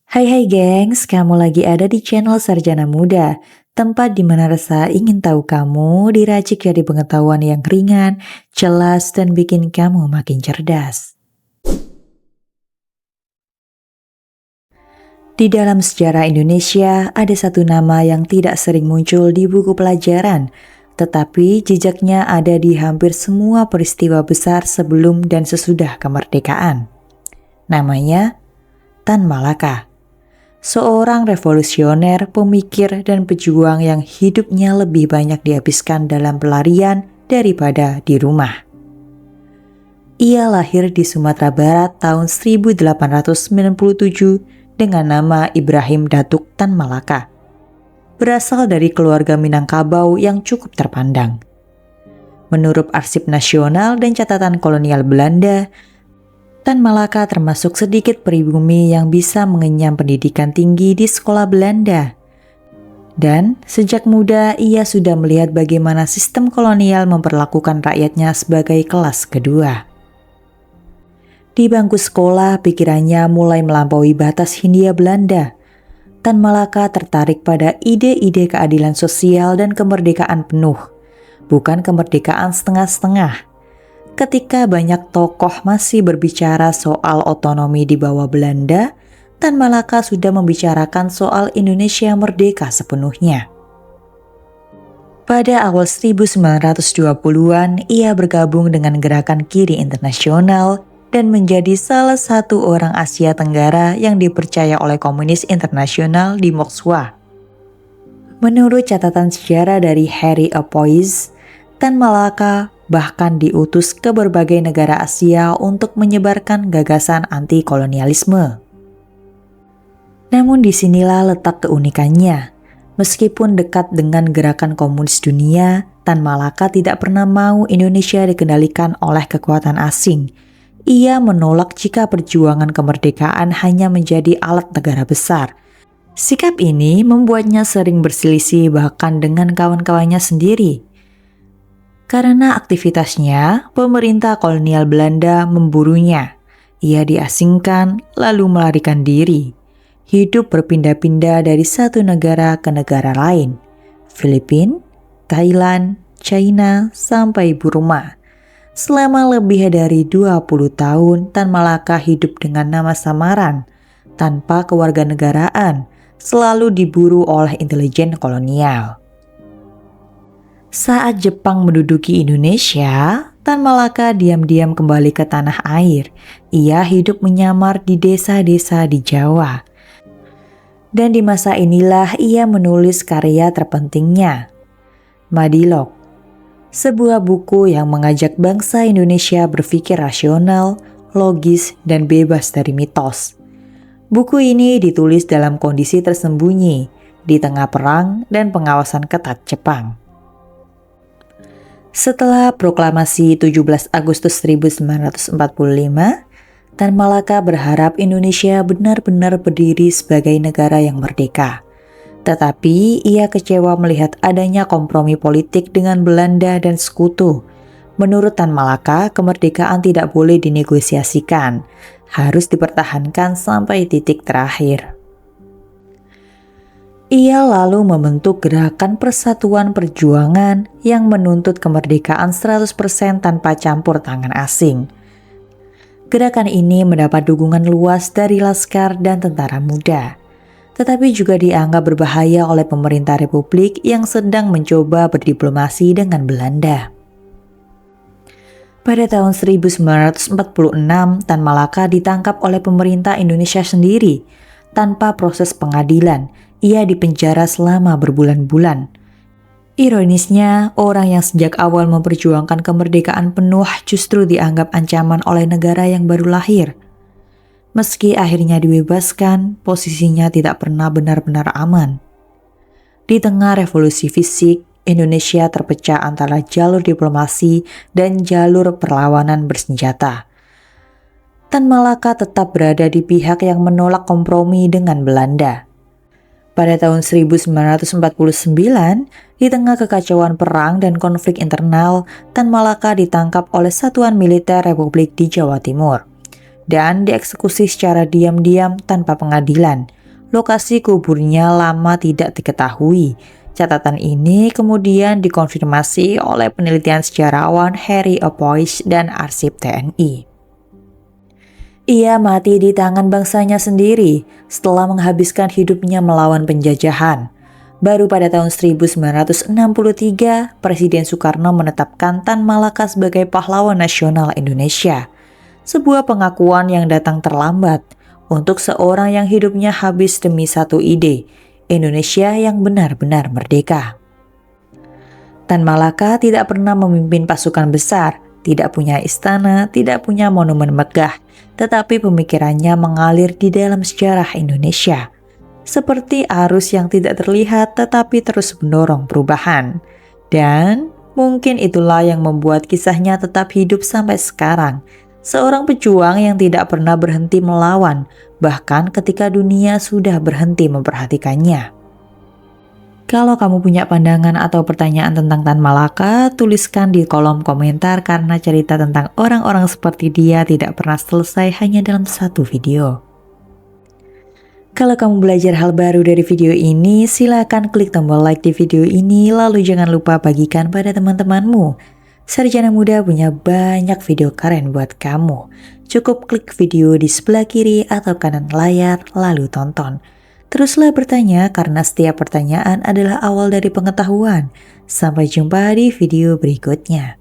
Hai hai gengs, kamu lagi ada di channel Sarjana Muda, tempat di mana rasa ingin tahu kamu diracik dari pengetahuan yang ringan, jelas, dan bikin kamu makin cerdas. Di dalam sejarah Indonesia, ada satu nama yang tidak sering muncul di buku pelajaran, tetapi jejaknya ada di hampir semua peristiwa besar sebelum dan sesudah kemerdekaan. Namanya Tan Malaka. Seorang revolusioner, pemikir, dan pejuang yang hidupnya lebih banyak dihabiskan dalam pelarian daripada di rumah. Ia lahir di Sumatera Barat tahun 1897 dengan nama Ibrahim Datuk Tan Malaka. Berasal dari keluarga Minangkabau yang cukup terpandang. Menurut Arsip Nasional dan Catatan Kolonial Belanda, Tan Malaka termasuk sedikit pribumi yang bisa mengenyam pendidikan tinggi di sekolah Belanda. Dan sejak muda ia sudah melihat bagaimana sistem kolonial memperlakukan rakyatnya sebagai kelas kedua. Di bangku sekolah, pikirannya mulai melampaui batas Hindia Belanda. Tan Malaka tertarik pada ide-ide keadilan sosial dan kemerdekaan penuh, bukan kemerdekaan setengah-setengah. Ketika banyak tokoh masih berbicara soal otonomi di bawah Belanda, Tan Malaka sudah membicarakan soal Indonesia merdeka sepenuhnya. Pada awal 1920-an, ia bergabung dengan Gerakan Kiri Internasional dan menjadi salah satu orang Asia Tenggara yang dipercaya oleh Komunis Internasional di Moskwa. Menurut catatan sejarah dari Harry Apois, Tan Malaka bahkan diutus ke berbagai negara Asia untuk menyebarkan gagasan anti-kolonialisme. Namun disinilah letak keunikannya. Meskipun dekat dengan gerakan komunis dunia, Tan Malaka tidak pernah mau Indonesia dikendalikan oleh kekuatan asing. Ia menolak jika perjuangan kemerdekaan hanya menjadi alat negara besar. Sikap ini membuatnya sering berselisih bahkan dengan kawan-kawannya sendiri. Karena aktivitasnya, pemerintah kolonial Belanda memburunya. Ia diasingkan lalu melarikan diri. Hidup berpindah-pindah dari satu negara ke negara lain. Filipina, Thailand, China, sampai Burma. Selama lebih dari 20 tahun, Tan Malaka hidup dengan nama samaran, tanpa kewarganegaraan, selalu diburu oleh intelijen kolonial. Saat Jepang menduduki Indonesia, Tan Malaka diam-diam kembali ke tanah air. Ia hidup menyamar di desa-desa di Jawa. Dan di masa inilah ia menulis karya terpentingnya, Madilog. Sebuah buku yang mengajak bangsa Indonesia berpikir rasional, logis, dan bebas dari mitos. Buku ini ditulis dalam kondisi tersembunyi, di tengah perang dan pengawasan ketat Jepang. Setelah proklamasi 17 Agustus 1945, Tan Malaka berharap Indonesia benar-benar berdiri sebagai negara yang merdeka. Tetapi ia kecewa melihat adanya kompromi politik dengan Belanda dan sekutu. Menurut Tan Malaka, kemerdekaan tidak boleh dinegosiasikan, harus dipertahankan sampai titik terakhir. Ia lalu membentuk Gerakan Persatuan Perjuangan yang menuntut kemerdekaan 100% tanpa campur tangan asing. Gerakan ini mendapat dukungan luas dari laskar dan tentara muda, tetapi juga dianggap berbahaya oleh pemerintah Republik yang sedang mencoba berdiplomasi dengan Belanda. Pada tahun 1946, Tan Malaka ditangkap oleh pemerintah Indonesia sendiri. Tanpa proses pengadilan, ia dipenjara selama berbulan-bulan. Ironisnya, orang yang sejak awal memperjuangkan kemerdekaan penuh justru dianggap ancaman oleh negara yang baru lahir. Meski akhirnya dibebaskan, posisinya tidak pernah benar-benar aman. Di tengah revolusi fisik, Indonesia terpecah antara jalur diplomasi dan jalur perlawanan bersenjata. Tan Malaka tetap berada di pihak yang menolak kompromi dengan Belanda. Pada tahun 1949, di tengah kekacauan perang dan konflik internal, Tan Malaka ditangkap oleh Satuan Militer Republik di Jawa Timur dan dieksekusi secara diam-diam tanpa pengadilan. lokasi kuburnya lama tidak diketahui. Catatan ini kemudian dikonfirmasi oleh penelitian sejarawan Harry Opoich dan arsip TNI. Ia mati di tangan bangsanya sendiri setelah menghabiskan hidupnya melawan penjajahan. Baru pada tahun 1963, Presiden Soekarno menetapkan Tan Malaka sebagai pahlawan nasional Indonesia. Sebuah pengakuan yang datang terlambat untuk seorang yang hidupnya habis demi satu ide, Indonesia yang benar-benar merdeka. Tan Malaka tidak pernah memimpin pasukan besar, tidak punya istana, tidak punya monumen megah, tetapi pemikirannya mengalir di dalam sejarah Indonesia. Seperti arus yang tidak terlihat tetapi terus mendorong perubahan. Dan mungkin itulah yang membuat kisahnya tetap hidup sampai sekarang. Seorang pejuang yang tidak pernah berhenti melawan, bahkan ketika dunia sudah berhenti memperhatikannya. Kalau kamu punya pandangan atau pertanyaan tentang Tan Malaka, tuliskan di kolom komentar karena cerita tentang orang-orang seperti dia tidak pernah selesai hanya dalam satu video. Kalau kamu belajar hal baru dari video ini, silakan klik tombol like di video ini, lalu jangan lupa bagikan pada teman-temanmu. Sarjana Muda punya banyak video keren buat kamu. Cukup klik video di sebelah kiri atau kanan layar, lalu tonton. Teruslah bertanya karena setiap pertanyaan adalah awal dari pengetahuan. Sampai jumpa di video berikutnya.